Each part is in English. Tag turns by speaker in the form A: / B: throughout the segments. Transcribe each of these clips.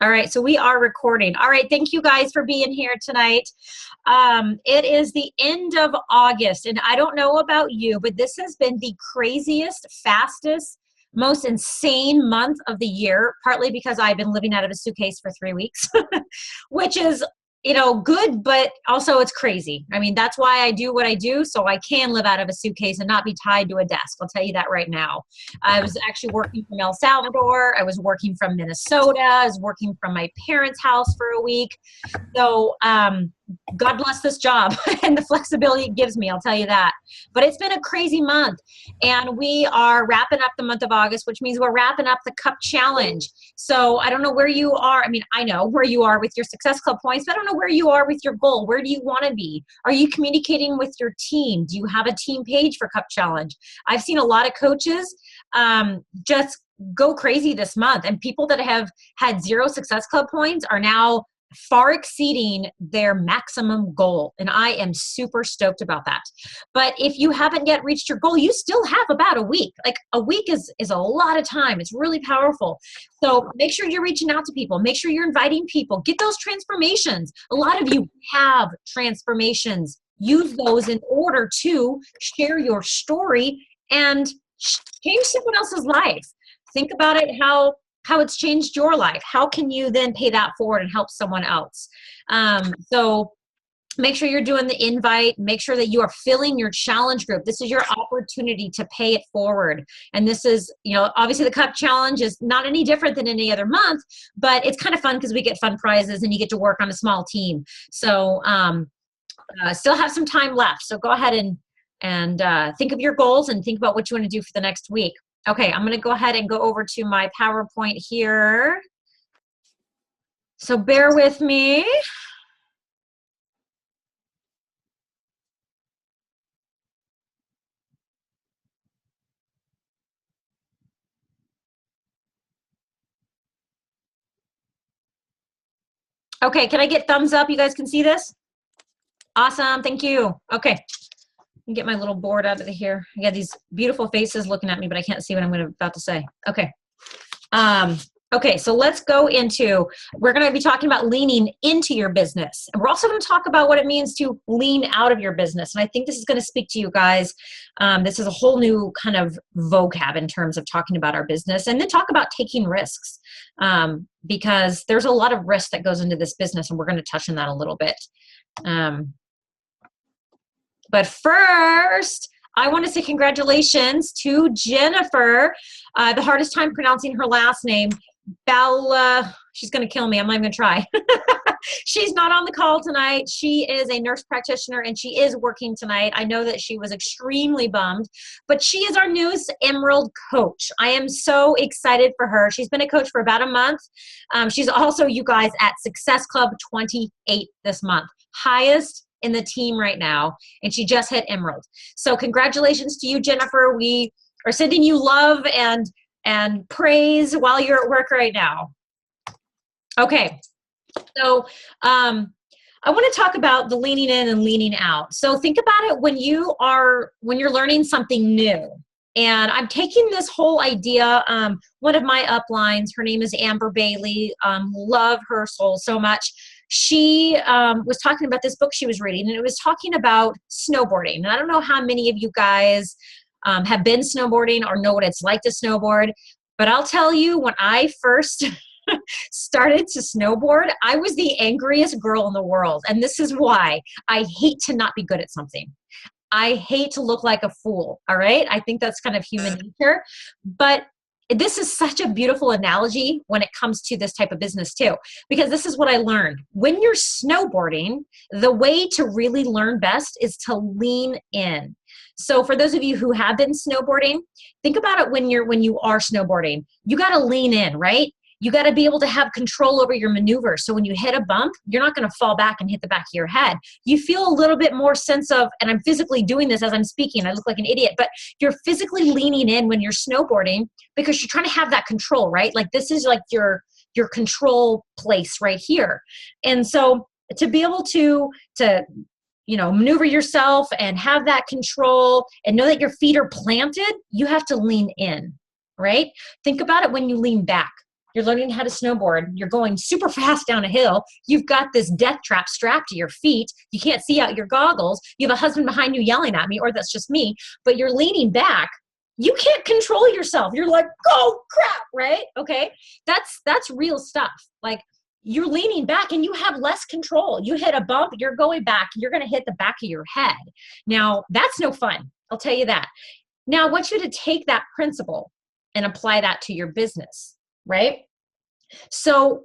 A: All right, so we are recording. All right, thank you guys for being here tonight. It is the end of August, and I don't know about you, but this has been the craziest, fastest, most insane month of the year, partly because I've been living out of a suitcase for 3 weeks, which is, good, but also it's crazy. I mean, that's why I do what I do, so I can live out of a suitcase and not be tied to a desk. I'll tell you that right now. I was actually working from El Salvador. I was working from Minnesota. I was working from my parents' house for a week. So God bless this job and the flexibility it gives me, I'll tell you that. But it's been a crazy month, and we are wrapping up the month of August, which means we're wrapping up the Cup Challenge. So I don't know where you are. I mean, I know where you are with your Success Club points, but I don't know where you are with your goal. Where do you want to be? Are you communicating with your team? Do you have a team page for Cup Challenge? I've seen a lot of coaches just go crazy this month, and people that have had 0 Success Club points are now far exceeding their maximum goal. And I am super stoked about that. But if you haven't yet reached your goal, you still have about a week. Like a week is a lot of time. It's really powerful. So make sure you're reaching out to people. Make sure you're inviting people. Get those transformations. A lot of you have transformations. Use those in order to share your story and change someone else's life. Think about it, how it's changed your life. How can you then pay that forward and help someone else? So make sure you're doing the invite. Make sure that you are filling your challenge group. This is your opportunity to pay it forward. And this is, obviously the Cup Challenge is not any different than any other month, but it's kind of fun because we get fun prizes and you get to work on a small team. So still have some time left. So go ahead and think of your goals and think about what you want to do for the next week. Okay, I'm going to go ahead and go over to my PowerPoint here. So bear with me. Okay, can I get thumbs up? You guys can see this? Awesome, thank you. Okay, let me get my little board out of here. I got these beautiful faces looking at me, but I can't see what I'm about to say. Okay. Okay, so let's go into, we're going to be talking about leaning into your business. And we're also going to talk about what it means to lean out of your business. And I think this is going to speak to you guys. This is a whole new kind of vocab in terms of talking about our business, and then talk about taking risks, because there's a lot of risk that goes into this business, and we're going to touch on that a little bit. But first, I want to say congratulations to Jennifer. The hardest time pronouncing her last name, Bella. She's going to kill me. I'm not even going to try. She's not on the call tonight. She is a nurse practitioner, and she is working tonight. I know that she was extremely bummed, but she is our newest Emerald coach. I am so excited for her. She's been a coach for about a month. She's also, you guys, at Success Club 28 this month. Highest in the team right now, and she just hit Emerald. So congratulations to you, Jennifer. We are sending you love and praise while you're at work right now. Okay, so I want to talk about the leaning in and leaning out. So think about it when you're learning something new. And I'm taking this whole idea, one of my uplines, her name is Amber Bailey, love her soul so much. She was talking about this book she was reading, and it was talking about snowboarding. And I don't know how many of you guys have been snowboarding or know what it's like to snowboard, but I'll tell you, when I first started to snowboard, I was the angriest girl in the world. And this is why. I hate to not be good at something. I hate to look like a fool, all right? I think that's kind of human nature. But this is such a beautiful analogy when it comes to this type of business too, because this is what I learned. When you're snowboarding, the way to really learn best is to lean in. So for those of you who have been snowboarding, think about it when you are snowboarding. You got to lean in, right? You got to be able to have control over your maneuver. So when you hit a bump, you're not going to fall back and hit the back of your head. You feel a little bit more sense of, and I'm physically doing this as I'm speaking, I look like an idiot, but you're physically leaning in when you're snowboarding because you're trying to have that control, right? Like this is like your control place right here. And so to be able to maneuver yourself and have that control and know that your feet are planted, you have to lean in, right? Think about it when you lean back. You're learning how to snowboard. You're going super fast down a hill. You've got this death trap strapped to your feet. You can't see out your goggles. You have a husband behind you yelling at me, or that's just me, but you're leaning back. You can't control yourself. You're like, oh crap, right? Okay. That's real stuff. Like, you're leaning back and you have less control. You hit a bump, you're going back, you're going to hit the back of your head. Now, that's no fun. I'll tell you that. Now, I want you to take that principle and apply that to your business, right? So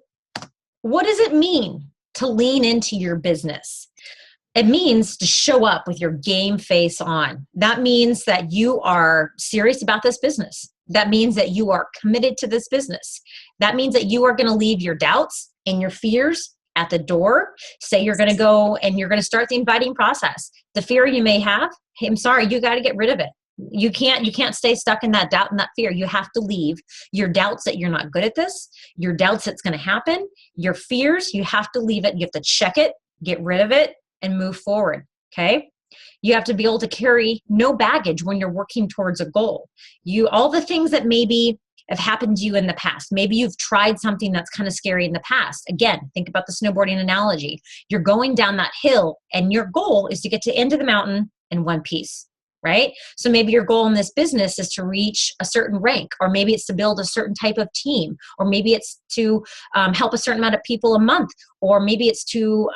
A: what does it mean to lean into your business? It means to show up with your game face on. That means that you are serious about this business. That means that you are committed to this business. That means that you are going to leave your doubts and your fears at the door. Say you're going to go and you're going to start the inviting process. The fear you may have, hey, I'm sorry, you got to get rid of it. You can't stay stuck in that doubt and that fear. You have to leave your doubts that you're not good at this, your doubts that's going to happen, your fears, you have to leave it. You have to check it, get rid of it, and move forward. Okay. You have to be able to carry no baggage when you're working towards a goal. All the things that maybe have happened to you in the past. Maybe you've tried something that's kind of scary in the past. Again, think about the snowboarding analogy. You're going down that hill and your goal is to get to the end of the mountain in one piece, right? So maybe your goal in this business is to reach a certain rank, or maybe it's to build a certain type of team, or maybe it's to help a certain amount of people a month, or maybe it's to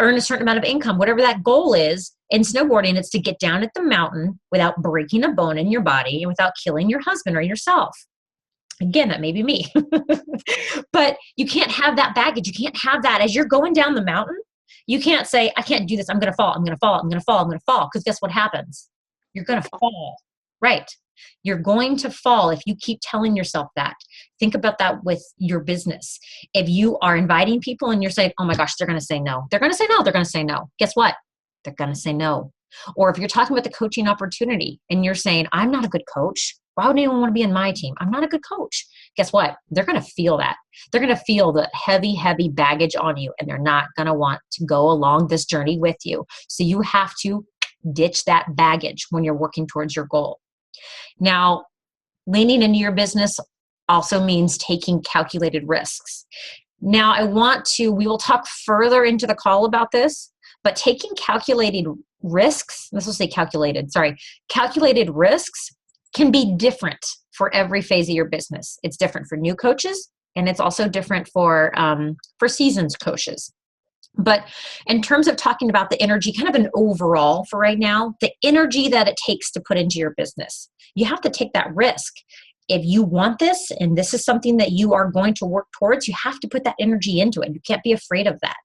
A: earn a certain amount of income. Whatever that goal is in snowboarding, it's to get down at the mountain without breaking a bone in your body and without killing your husband or yourself. Again, that may be me. But you can't have that baggage. You can't have that as you're going down the mountain. You can't say, I can't do this. I'm going to fall. I'm going to fall. I'm going to fall. I'm going to fall. Because guess what happens? You're going to fall. Right. You're going to fall if you keep telling yourself that. Think about that with your business. If you are inviting people and you're saying, oh my gosh, they're going to say no. They're going to say no. They're going to say no. Guess what? They're going to say no. Or if you're talking about the coaching opportunity and you're saying, I'm not a good coach. Why would anyone want to be on my team? I'm not a good coach. Guess what? They're going to feel that. They're going to feel the heavy, heavy baggage on you, and they're not going to want to go along this journey with you. So you have to ditch that baggage when you're working towards your goal. Now, leaning into your business also means taking calculated risks. Now, we will talk further into the call about this, but taking calculated risks can be different for every phase of your business. It's different for new coaches, and it's also different for seasoned coaches. But in terms of talking about the energy, kind of an overall for right now, the energy that it takes to put into your business, you have to take that risk. If you want this and this is something that you are going to work towards, you have to put that energy into it. You can't be afraid of that.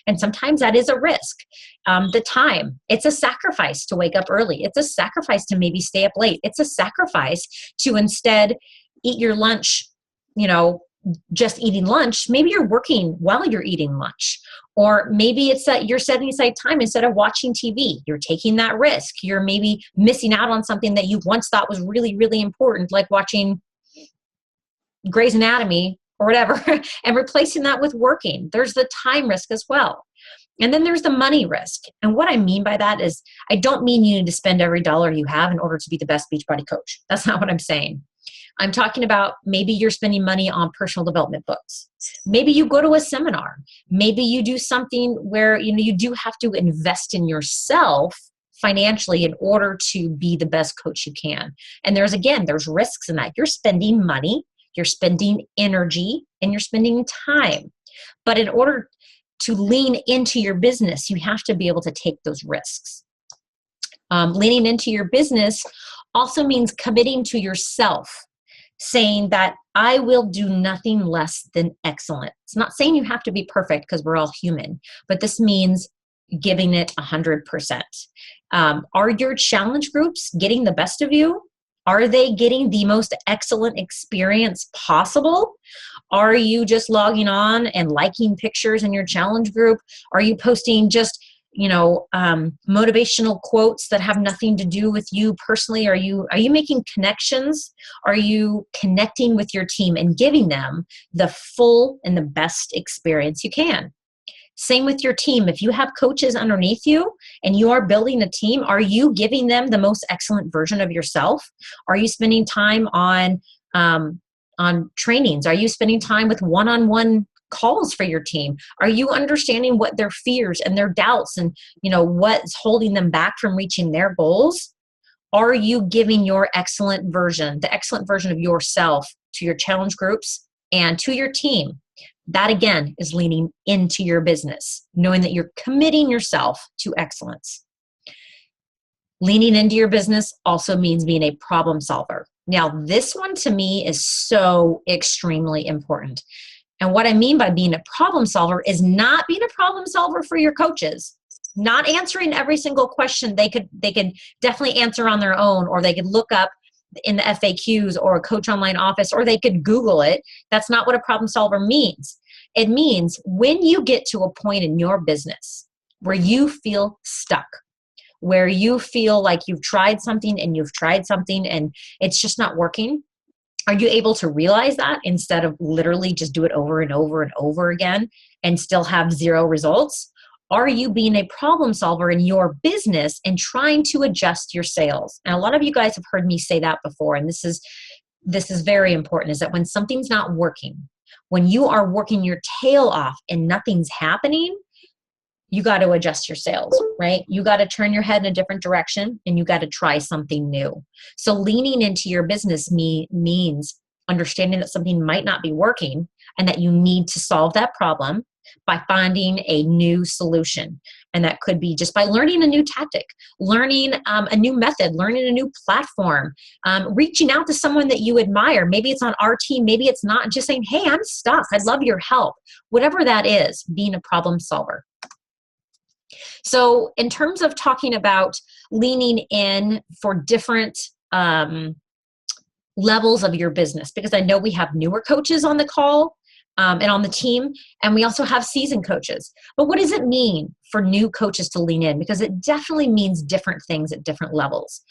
A: And sometimes that is a risk. The time, it's a sacrifice to wake up early. It's a sacrifice to maybe stay up late. It's a sacrifice to instead eat your lunch, just eating lunch. Maybe you're working while you're eating lunch. Or maybe it's that you're setting aside time instead of watching TV. You're taking that risk. You're maybe missing out on something that you once thought was really, really important, like watching Grey's Anatomy or whatever, and replacing that with working. There's the time risk as well. And then there's the money risk. And what I mean by that is I don't mean you need to spend every dollar you have in order to be the best Beachbody coach. That's not what I'm saying. I'm talking about maybe you're spending money on personal development books. Maybe you go to a seminar. Maybe you do something where you do have to invest in yourself financially in order to be the best coach you can. And there's risks in that. You're spending money, you're spending energy, and you're spending time. But in order to lean into your business, you have to be able to take those risks. Leaning into your business also means committing to yourself, saying that I will do nothing less than excellent. It's not saying you have to be perfect because we're all human, but this means giving it 100%. Are your challenge groups getting the best of you? Are they getting the most excellent experience possible? Are you just logging on and liking pictures in your challenge group? Are you posting just motivational quotes that have nothing to do with you personally? Are you making connections? Are you connecting with your team and giving them the full and the best experience you can? Same with your team. If you have coaches underneath you and you are building a team, are you giving them the most excellent version of yourself? Are you spending time on on trainings? Are you spending time with one-on-one calls for your team? Are you understanding what their fears and their doubts and, what's holding them back from reaching their goals? Are you giving your excellent version, the excellent version of yourself to your challenge groups and to your team? That again is leaning into your business, knowing that you're committing yourself to excellence. Leaning into your business also means being a problem solver. Now, this one to me is so extremely important. And what I mean by being a problem solver is not being a problem solver for your coaches, not answering every single question they could definitely answer on their own, or they could look up in the FAQs or a Coach Online office, or they could Google it. That's not what a problem solver means. It means when you get to a point in your business where you feel stuck, where you feel like you've tried something and it's just not working, are you able to realize that instead of literally just do it over and over and over again and still have zero results? Are you being a problem solver in your business and trying to adjust your sales? And a lot of you guys have heard me say that before, and this is very important, is that when something's not working, when you are working your tail off and nothing's happening, you got to adjust your sales, right? You got to turn your head in a different direction and you got to try something new. So leaning into your business means understanding that something might not be working and that you need to solve that problem by finding a new solution. And that could be just by learning a new tactic, learning a new method, learning a new platform, reaching out to someone that you admire. Maybe it's on our team, maybe it's not, just saying, hey, I'm stuck, I'd love your help. Whatever that is, being a problem solver. So in terms of talking about leaning in for different levels of your business, because I know we have newer coaches on the call and on the team, and we also have seasoned coaches. But what does it mean for new coaches to lean in? Because it definitely means different things at different levels.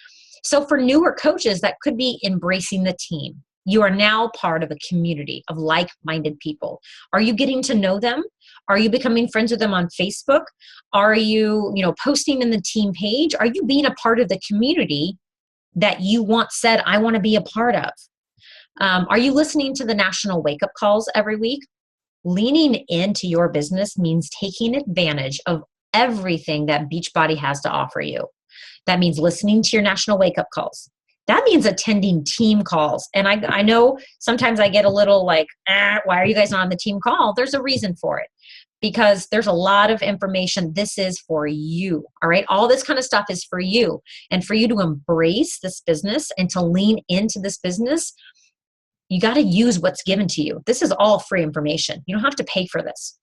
A: So for newer coaches, that could be embracing the team. You are now part of a community of like-minded people. Are you getting to know them? Are you becoming friends with them on Facebook? Are you, posting in the team page? Are you being a part of the community that you once said, I want to be a part of? Are you listening to the national wake-up calls every week? Leaning into your business means taking advantage of everything that Beachbody has to offer you. That means listening to your national wake-up calls. That means attending team calls. And I know sometimes I get a little like, why are you guys not on the team call? There's a reason for it. Because there's a lot of information. This is for you, all right? All this kind of stuff is for you. And for you to embrace this business and to lean into this business, you got to use what's given to you. This is all free information. You don't have to pay for this.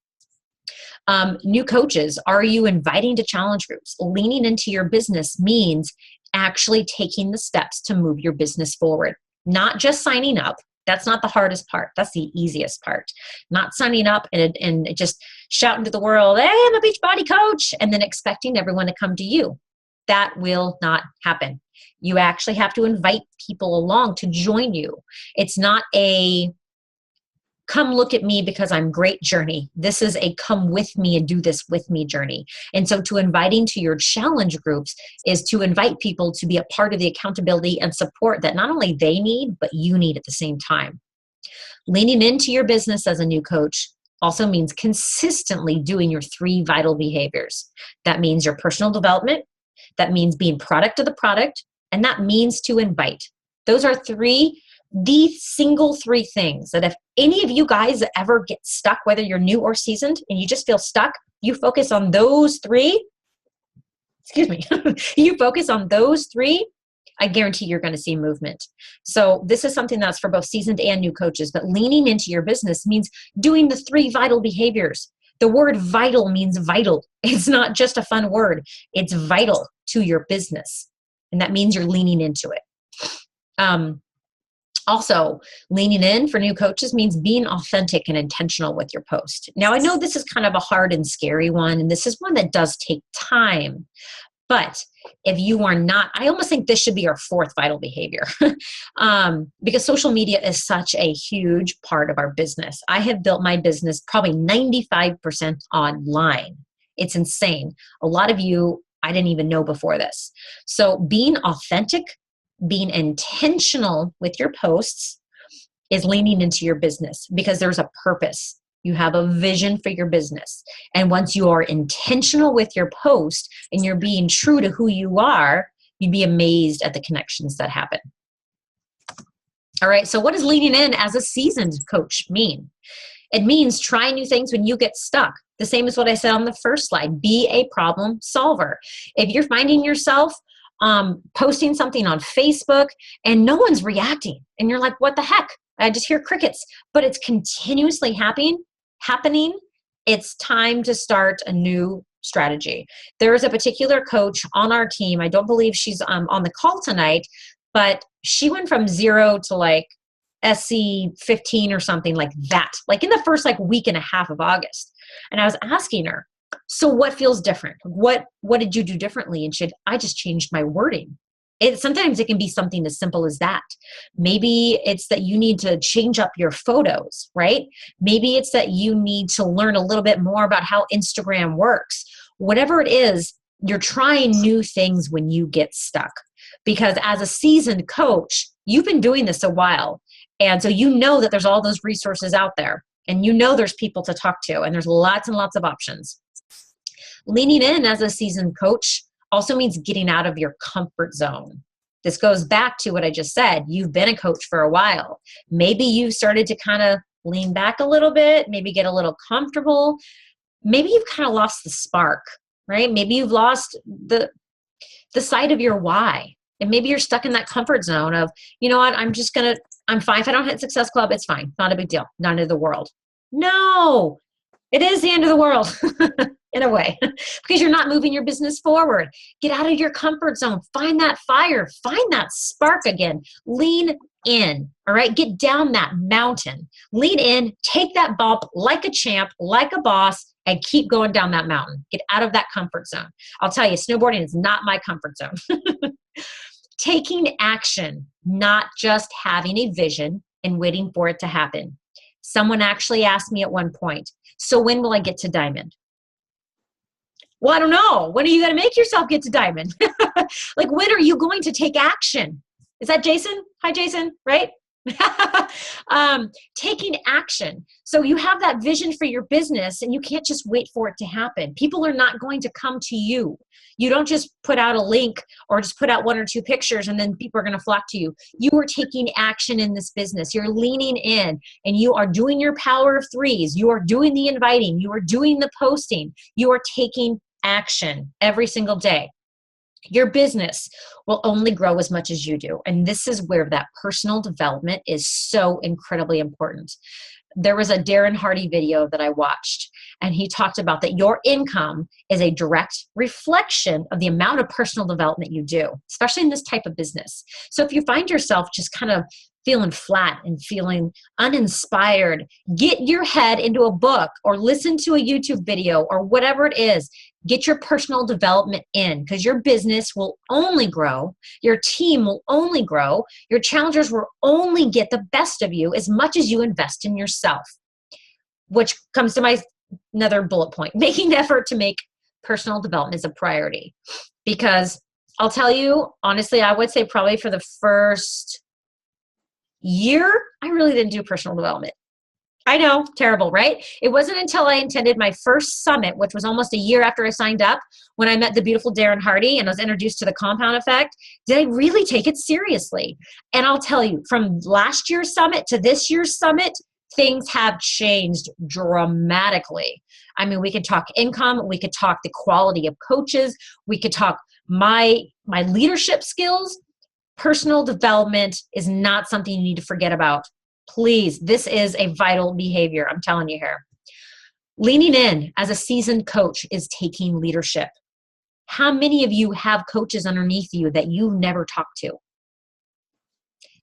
A: New coaches, are you inviting to challenge groups? Leaning into your business means actually taking the steps to move your business forward, not just signing up. That's not the hardest part. That's the easiest part. Not signing up and just shouting to the world, hey, I'm a Beachbody coach, and then expecting everyone to come to you. That will not happen. You actually have to invite people along to join you. It's not a come look at me because I'm great journey. This is a come with me and do this with me journey. And so to inviting to your challenge groups is to invite people to be a part of the accountability and support that not only they need, but you need at the same time. Leaning into your business as a new coach also means consistently doing your 3 vital behaviors. That means your personal development, that means being product of the product, and that means to invite. Those are the single 3 things that if any of you guys ever get stuck, whether you're new or seasoned, and you just feel stuck, you focus on those 3, you focus on those 3, I guarantee you're going to see movement. So this is something that's for both seasoned and new coaches, but leaning into your business means doing the 3 vital behaviors. The word vital means vital. It's not just a fun word. It's vital to your business. And that means you're leaning into it. Also, leaning in for new coaches means being authentic and intentional with your post. Now, I know this is kind of a hard and scary one, and this is one that does take time. But if you are not, I almost think this should be our 4th vital behavior because social media is such a huge part of our business. I have built my business probably 95% online. It's insane. A lot of you, I didn't even know before this. So being authentic, being intentional with your posts, is leaning into your business because there's a purpose. You have a vision for your business. And once you are intentional with your post and you're being true to who you are, you'd be amazed at the connections that happen. All right, so what does leaning in as a seasoned coach mean? It means try new things when you get stuck. The same as what I said on the first slide. Be a problem solver. If you're finding yourself posting something on Facebook and no one's reacting, and you're like, what the heck? I just hear crickets, but it's continuously happening, it's time to start a new strategy. There is a particular coach on our team. I don't believe she's on the call tonight, but she went from 0 to like SC 15 or something like that, like in the first like week and a half of August. And I was asking her, so what feels different? What did you do differently? And I just changed my wording. Sometimes it can be something as simple as that. Maybe it's that you need to change up your photos, right? Maybe it's that you need to learn a little bit more about how Instagram works. Whatever it is, you're trying new things when you get stuck. Because as a seasoned coach, you've been doing this a while. And so you know that there's all those resources out there. And you know there's people to talk to. And there's lots and lots of options. Leaning in as a seasoned coach also means getting out of your comfort zone. This goes back to what I just said. You've been a coach for a while. Maybe you started to kind of lean back a little bit, maybe get a little comfortable. Maybe you've kind of lost the spark, right? Maybe you've lost the sight of your why. And maybe you're stuck in that comfort zone of, you know what, I'm fine. If I don't hit Success Club, it's fine. Not a big deal. Not end of the world. No, it is the end of the world. In a way, because you're not moving your business forward. Get out of your comfort zone. Find that fire. Find that spark again. Lean in, all right? Get down that mountain. Lean in, take that bump like a champ, like a boss, and keep going down that mountain. Get out of that comfort zone. I'll tell you, snowboarding is not my comfort zone. Taking action, not just having a vision and waiting for it to happen. Someone actually asked me at one point, so when will I get to diamond? Well, I don't know. When are you going to make yourself get to diamond? Like, when are you going to take action? Is that Jason? Hi, Jason, right? Taking action. So you have that vision for your business and you can't just wait for it to happen. People are not going to come to you. You don't just put out a link or just put out 1 or 2 pictures and then people are going to flock to you. You are taking action in this business. You're leaning in and you are doing your power of 3s. You are doing the inviting. You are doing the posting. You are taking action every single day. Your business will only grow as much as you do. And this is where that personal development is so incredibly important. There was a Darren Hardy video that I watched, and he talked about that your income is a direct reflection of the amount of personal development you do, especially in this type of business. So if you find yourself just kind of feeling flat and feeling uninspired, get your head into a book or listen to a YouTube video or whatever it is. Get your personal development in, because your business will only grow. Your team will only grow. Your challengers will only get the best of you as much as you invest in yourself, which comes to my another bullet point, making the effort to make personal development is a priority. Because I'll tell you, honestly, I would say probably for the first year, I really didn't do personal development. I know, terrible, right? It wasn't until I attended my first summit, which was almost a year after I signed up, when I met the beautiful Darren Hardy and I was introduced to the compound effect, did I really take it seriously. And I'll tell you, from last year's summit to this year's summit, things have changed dramatically. I mean, we could talk income, we could talk the quality of coaches, we could talk my leadership skills. Personal development is not something you need to forget about. Please, this is a vital behavior, I'm telling you here. Leaning in as a seasoned coach is taking leadership. How many of you have coaches underneath you that you never talk to?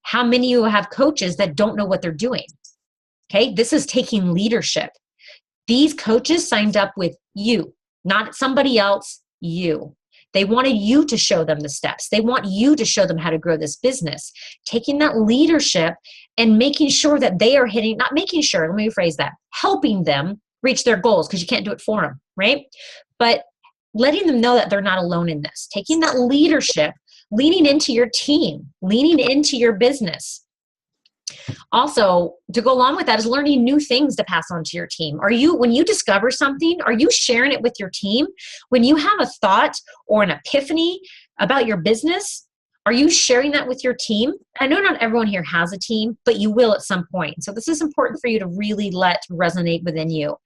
A: How many of you have coaches that don't know what they're doing? Okay, this is taking leadership. These coaches signed up with you, not somebody else, you. They wanted you to show them the steps. They want you to show them how to grow this business. Taking that leadership and making sure that they are hitting, not making sure, let me rephrase that, helping them reach their goals, because you can't do it for them, right? But letting them know that they're not alone in this. Taking that leadership, leaning into your team, leaning into your business. Also, to go along with that is learning new things to pass on to your team. When you discover something, are you sharing it with your team? When you have a thought or an epiphany about your business, are you sharing that with your team? I know not everyone here has a team, but you will at some point. So this is important for you to really let resonate within you,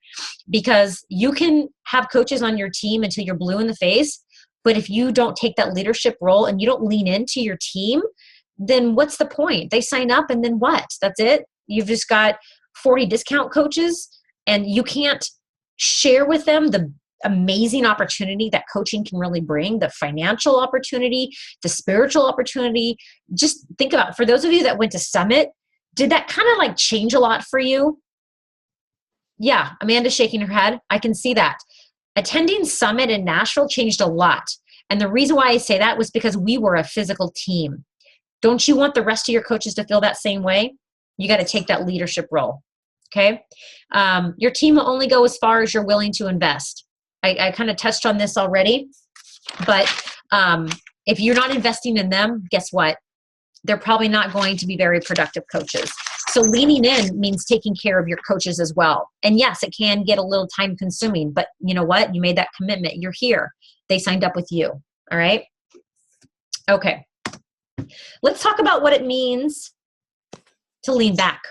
A: because you can have coaches on your team until you're blue in the face. But if you don't take that leadership role and you don't lean into your team, then what's the point? They sign up and then what? That's it? You've just got 40 discount coaches and you can't share with them the amazing opportunity that coaching can really bring, the financial opportunity, the spiritual opportunity. Just think about, for those of you that went to Summit, did that kind of like change a lot for you? Yeah, Amanda's shaking her head. I can see that. Attending Summit in Nashville changed a lot. And the reason why I say that was because we were a physical team. Don't you want the rest of your coaches to feel that same way? You got to take that leadership role. Okay. Your team will only go as far as you're willing to invest. I kind of touched on this already, but if you're not investing in them, guess what? They're probably not going to be very productive coaches. So leaning in means taking care of your coaches as well. And yes, it can get a little time consuming, but you know what? You made that commitment. You're here. They signed up with you. All right. Okay. Let's talk about what it means to lean back.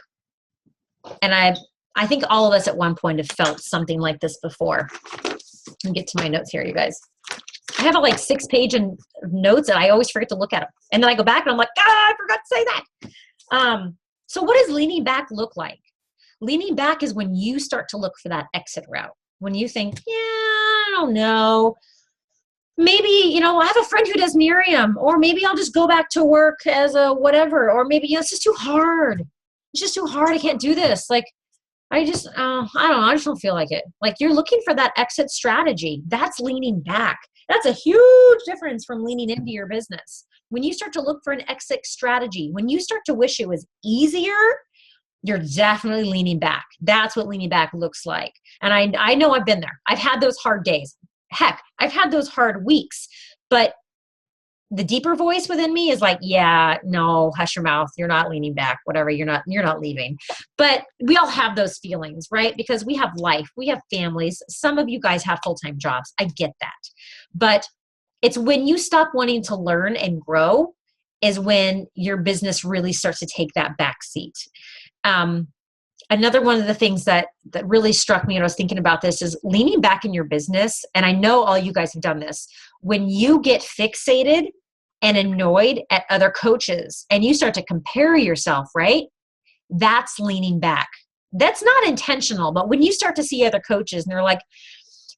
A: And I think all of us at one point have felt something like this before. Let me get to my notes here, you guys. I have a like 6-page notes and I always forget to look at them. And then I go back and I'm like, I forgot to say that. So what does leaning back look like? Leaning back is when you start to look for that exit route. When you think, yeah, I don't know. Maybe, I have a friend who does Miriam, or maybe I'll just go back to work as a whatever, or maybe, it's just too hard. It's just too hard. I can't do this. Like, I don't know. I just don't feel like it. Like, you're looking for that exit strategy. That's leaning back. That's a huge difference from leaning into your business. When you start to look for an exit strategy, when you start to wish it was easier, you're definitely leaning back. That's what leaning back looks like. And I know I've been there. I've had those hard days. Heck, I've had those hard weeks, but the deeper voice within me is like, yeah, no, hush your mouth. You're not leaning back, whatever. You're not leaving. But we all have those feelings, right? Because we have life, we have families. Some of you guys have full-time jobs. I get that. But it's when you stop wanting to learn and grow is when your business really starts to take that back seat. Another one of the things that really struck me when I was thinking about this is leaning back in your business. And I know all you guys have done this. When you get fixated and annoyed at other coaches and you start to compare yourself, right? That's leaning back. That's not intentional, but when you start to see other coaches and they're like,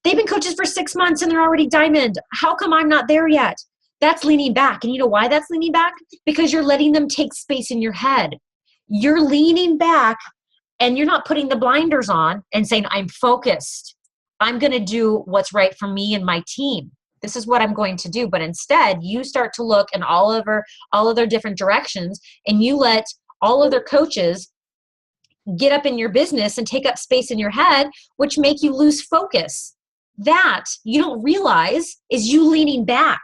A: they've been coaches for 6 months and they're already diamond. How come I'm not there yet? That's leaning back. And you know why that's leaning back? Because you're letting them take space in your head. You're leaning back and you're not putting the blinders on and saying, I'm focused. I'm going to do what's right for me and my team. This is what I'm going to do. But instead, you start to look in all other different directions and you let all other coaches get up in your business and take up space in your head, which make you lose focus. That you don't realize is you leaning back,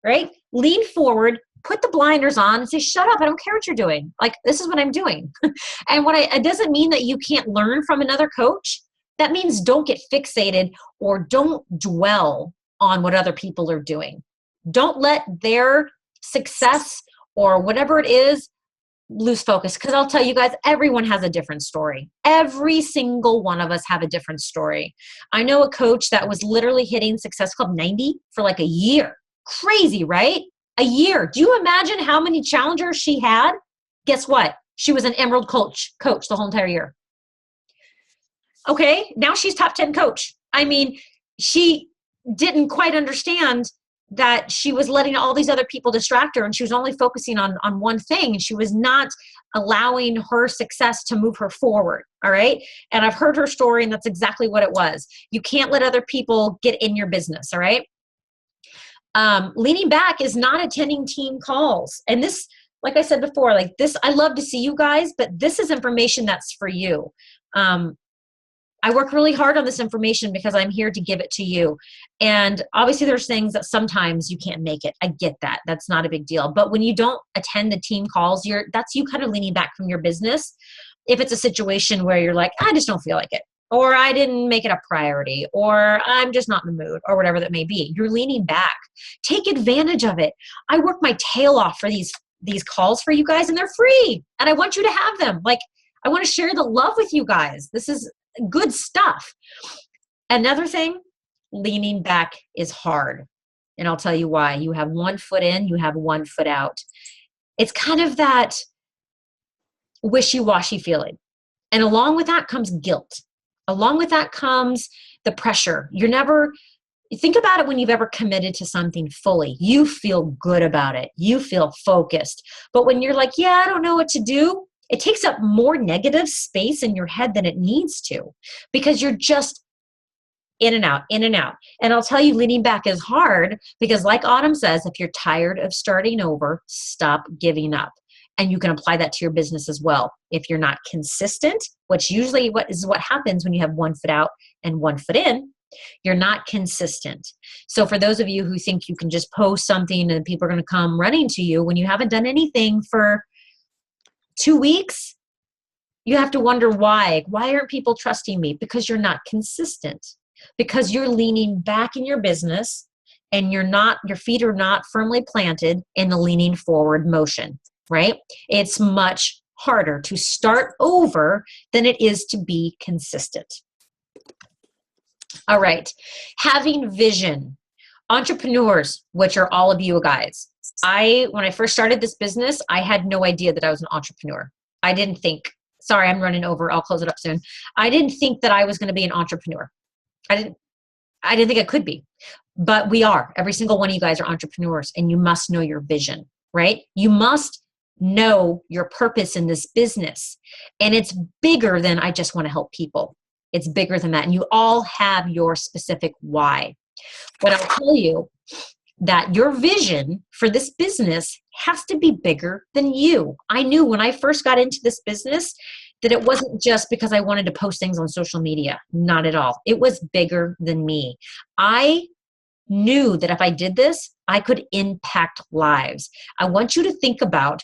A: right? Lean forward, put the blinders on and say, shut up. I don't care what you're doing. Like, this is what I'm doing. And it doesn't mean that you can't learn from another coach. That means don't get fixated or don't dwell on what other people are doing. Don't let their success or whatever it is lose focus. Because I'll tell you guys, everyone has a different story. Every single one of us have a different story. I know a coach that was literally hitting Success Club 90 for like a year. Crazy, right? A year. Do you imagine how many challengers she had? Guess what? She was an Emerald coach the whole entire year. Okay, now she's top 10 coach. I mean, she didn't quite understand that she was letting all these other people distract her and she was only focusing on one thing. And she was not allowing her success to move her forward. All right. And I've heard her story and that's exactly what it was. You can't let other people get in your business. All right. Leaning back is not attending team calls. And this, like I said before, like this, I love to see you guys, but this is information that's for you. I work really hard on this information because I'm here to give it to you. And obviously there's things that sometimes you can't make it. I get that. That's not a big deal. But when you don't attend the team calls, that's you kind of leaning back from your business. If it's a situation where you're like, I just don't feel like it, or I didn't make it a priority, or I'm just not in the mood, or whatever that may be, you're leaning back. Take advantage of it. I work my tail off for these calls for you guys, and they're free. And I want you to have them. Like, I want to share the love with you guys. This is good stuff. Another thing, leaning back is hard. And I'll tell you why. You have one foot in, you have one foot out. It's kind of that wishy-washy feeling. And along with that comes guilt. Along with that comes the pressure. Think about it when you've ever committed to something fully. You feel good about it. You feel focused. But when you're like, yeah, I don't know what to do, it takes up more negative space in your head than it needs to, because you're just in and out, in and out. And I'll tell you, leaning back is hard because, like Autumn says, if you're tired of starting over, stop giving up. And you can apply that to your business as well. If you're not consistent, which usually what happens when you have one foot out and one foot in, you're not consistent. So for those of you who think you can just post something and people are going to come running to you when you haven't done anything for 2 weeks, you have to wonder why. Why aren't people trusting me? Because you're not consistent. Because you're leaning back in your business and your feet are not firmly planted in the leaning forward motion, right? It's much harder to start over than it is to be consistent. All right. Having vision. Entrepreneurs, which are all of you guys. When I first started this business, I had no idea that I was an entrepreneur. I didn't think, sorry, I'm running over. I'll close it up soon. I didn't think that I was going to be an entrepreneur. I didn't think I could be, but we are. Every single one of you guys are entrepreneurs, and you must know your vision, right? You must know your purpose in this business. And it's bigger than I just want to help people. It's bigger than that. And you all have your specific why. But I'll tell you that your vision for this business has to be bigger than you. I knew when I first got into this business that it wasn't just because I wanted to post things on social media. Not at all. It was bigger than me. I knew that if I did this, I could impact lives. I want you to think about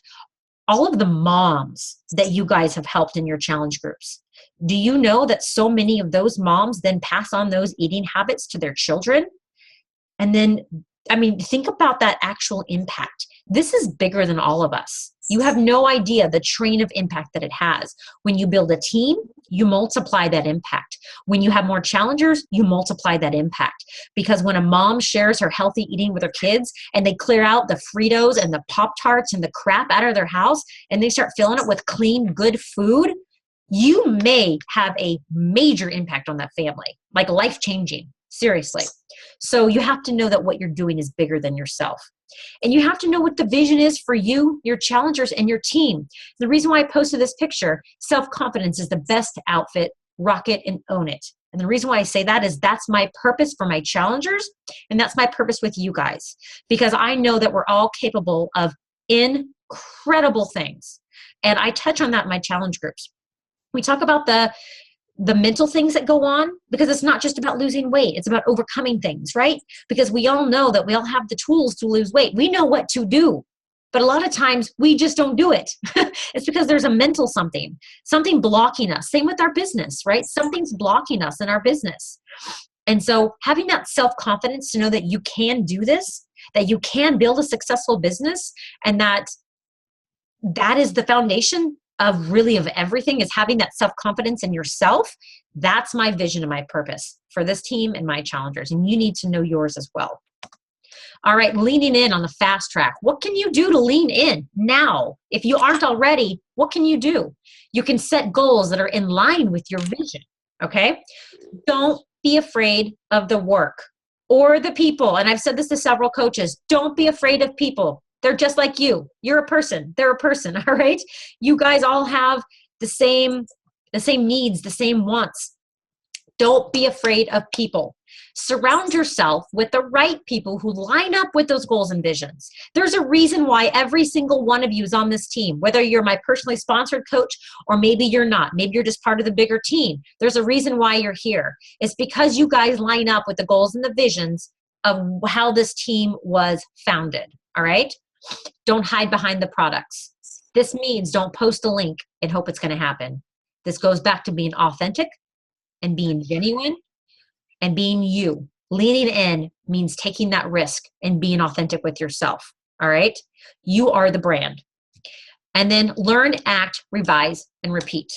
A: all of the moms that you guys have helped in your challenge groups. Do you know that so many of those moms then pass on those eating habits to their children? And then, think about that actual impact. This is bigger than all of us. You have no idea the train of impact that it has. When you build a team, you multiply that impact. When you have more challengers, you multiply that impact. Because when a mom shares her healthy eating with her kids and they clear out the Fritos and the Pop-Tarts and the crap out of their house and they start filling it with clean, good food, you may have a major impact on that family, like life-changing, seriously. So you have to know that what you're doing is bigger than yourself. And you have to know what the vision is for you, your challengers, and your team. The reason why I posted this picture, self-confidence is the best outfit, rock it and own it. And the reason why I say that is that's my purpose for my challengers, and that's my purpose with you guys. Because I know that we're all capable of incredible things. And I touch on that in my challenge groups. We talk about the mental things that go on, because it's not just about losing weight. It's about overcoming things, right? Because we all know that we all have the tools to lose weight. We know what to do, but a lot of times we just don't do it. It's because there's a mental something blocking us. Same with our business, right? Something's blocking us in our business. And so having that self-confidence to know that you can do this, that you can build a successful business, and that is the foundation of everything, is having that self-confidence in yourself. That's my vision and my purpose for this team and my challengers. And you need to know yours as well. All right, leaning in on the fast track. What can you do to lean in now? If you aren't already, what can you do? You can set goals that are in line with your vision, okay? Don't be afraid of the work or the people. And I've said this to several coaches. Don't be afraid of people. They're just like you. You're a person. They're a person, all right? You guys all have the same needs, the same wants. Don't be afraid of people. Surround yourself with the right people who line up with those goals and visions. There's a reason why every single one of you is on this team, whether you're my personally sponsored coach or maybe you're not. Maybe you're just part of the bigger team. There's a reason why you're here. It's because you guys line up with the goals and the visions of how this team was founded. All right? Don't hide behind the products. This means don't post a link and hope it's going to happen. This goes back to being authentic and being genuine and being you. Leaning in means taking that risk and being authentic with yourself. All right? You are the brand. And then learn, act, revise, and repeat.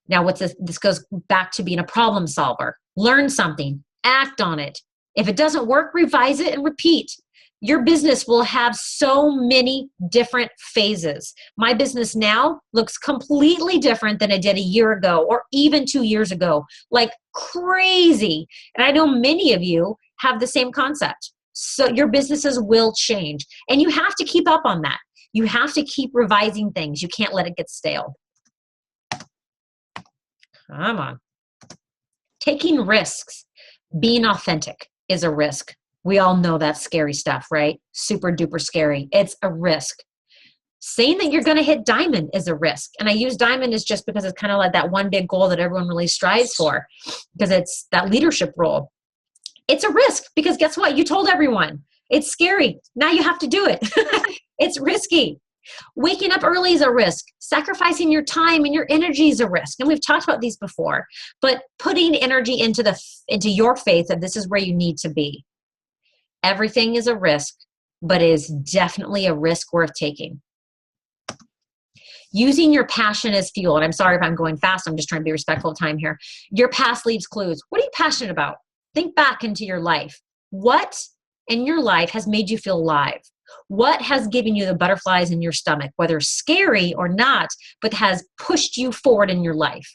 A: Now, what's this? This goes back to being a problem solver. Learn something, act on it. If it doesn't work, revise it and repeat. Your business will have so many different phases. My business now looks completely different than it did a year ago or even 2 years ago, like crazy. And I know many of you have the same concept. So your businesses will change and you have to keep up on that. You have to keep revising things. You can't let it get stale. Come on. Taking risks, being authentic is a risk. We all know that's scary stuff, right? Super duper scary. It's a risk. Saying that you're going to hit diamond is a risk. And I use diamond is just because it's kind of like that one big goal that everyone really strives for because it's that leadership role. It's a risk because guess what? You told everyone. It's scary. Now you have to do it. It's risky. Waking up early is a risk. Sacrificing your time and your energy is a risk. And we've talked about these before. But putting energy into your faith that this is where you need to be. Everything is a risk, but it is definitely a risk worth taking. Using your passion as fuel, and I'm sorry if I'm going fast, I'm just trying to be respectful of time here. Your past leaves clues. What are you passionate about? Think back into your life. What in your life has made you feel alive? What has given you the butterflies in your stomach, whether scary or not, but has pushed you forward in your life?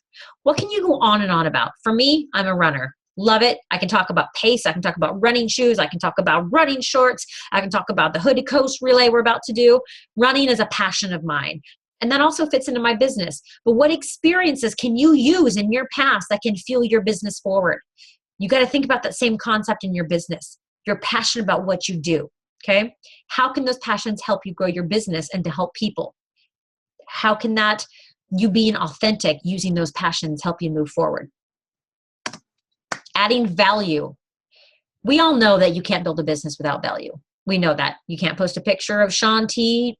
A: What can you go on and on about? For me, I'm a runner. Love it. I can talk about pace. I can talk about running shoes. I can talk about running shorts. I can talk about the Hooded Coast relay we're about to do. Running is a passion of mine. And that also fits into my business. But what experiences can you use in your past that can fuel your business forward? You got to think about that same concept in your business. You're passionate about what you do. Okay. How can those passions help you grow your business and to help people? How can that, you being authentic, using those passions, help you move forward? Adding value. We all know that you can't build a business without value. We know that. You can't post a picture of Sean T,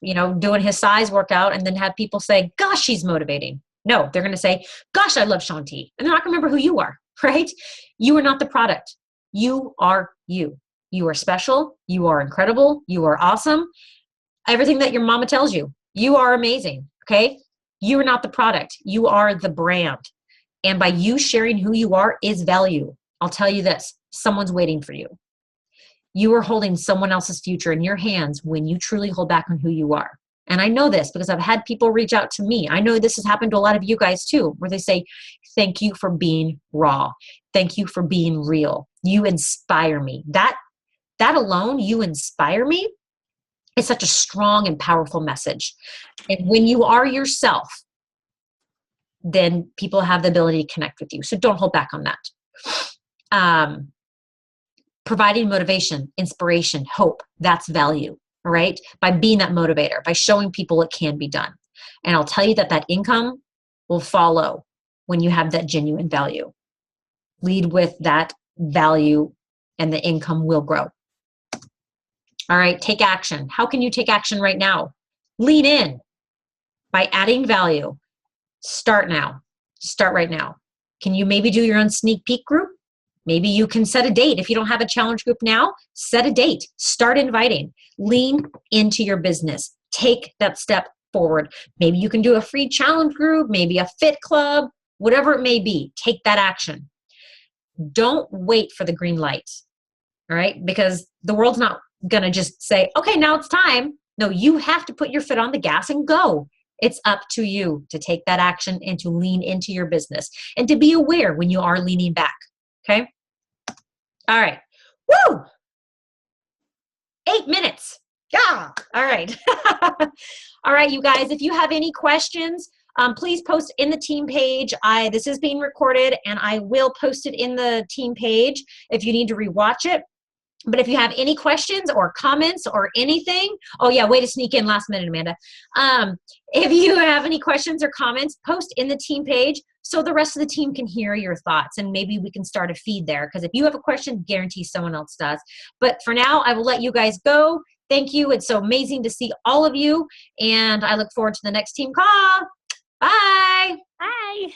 A: doing his size workout and then have people say, gosh, she's motivating. No, they're going to say, gosh, I love Sean T. And they're not going to remember who you are, right? You are not the product. You are you. You are special. You are incredible. You are awesome. Everything that your mama tells you, you are amazing. Okay. You are not the product. You are the brand. And by you sharing who you are is value. I'll tell you this, someone's waiting for you. You are holding someone else's future in your hands when you truly hold back on who you are. And I know this because I've had people reach out to me. I know this has happened to a lot of you guys too, where they say, thank you for being raw. Thank you for being real. You inspire me. That alone, you inspire me, is such a strong and powerful message. And when you are yourself, then people have the ability to connect with you. So don't hold back on that. Providing motivation, inspiration, hope, that's value, all right? By being that motivator, by showing people it can be done. And I'll tell you that income will follow when you have that genuine value. Lead with that value and the income will grow. All right, take action. How can you take action right now? Lean in by adding value. Start now. Start right now. Can you maybe do your own sneak peek group? Maybe you can set a date. If you don't have a challenge group now, set a date. Start inviting. Lean into your business. Take that step forward. Maybe you can do a free challenge group, maybe a fit club, whatever it may be. Take that action. Don't wait for the green light, all right? Because the world's not going to just say, okay, now it's time. No, you have to put your foot on the gas and go. It's up to you to take that action and to lean into your business and to be aware when you are leaning back. Okay. All right. Woo! 8 minutes. Yeah. All right. All right, you guys, if you have any questions, Please post in the team page. This is being recorded, and I will post it in the team page if you need to rewatch it. But if you have any questions or comments or anything, oh yeah, way to sneak in last minute, Amanda. If you have any questions or comments, post in the team page so the rest of the team can hear your thoughts, and maybe we can start a feed there, because if you have a question, guarantee someone else does. But for now, I will let you guys go. Thank you. It's so amazing to see all of you, and I look forward to the next team call. Bye.
B: Bye.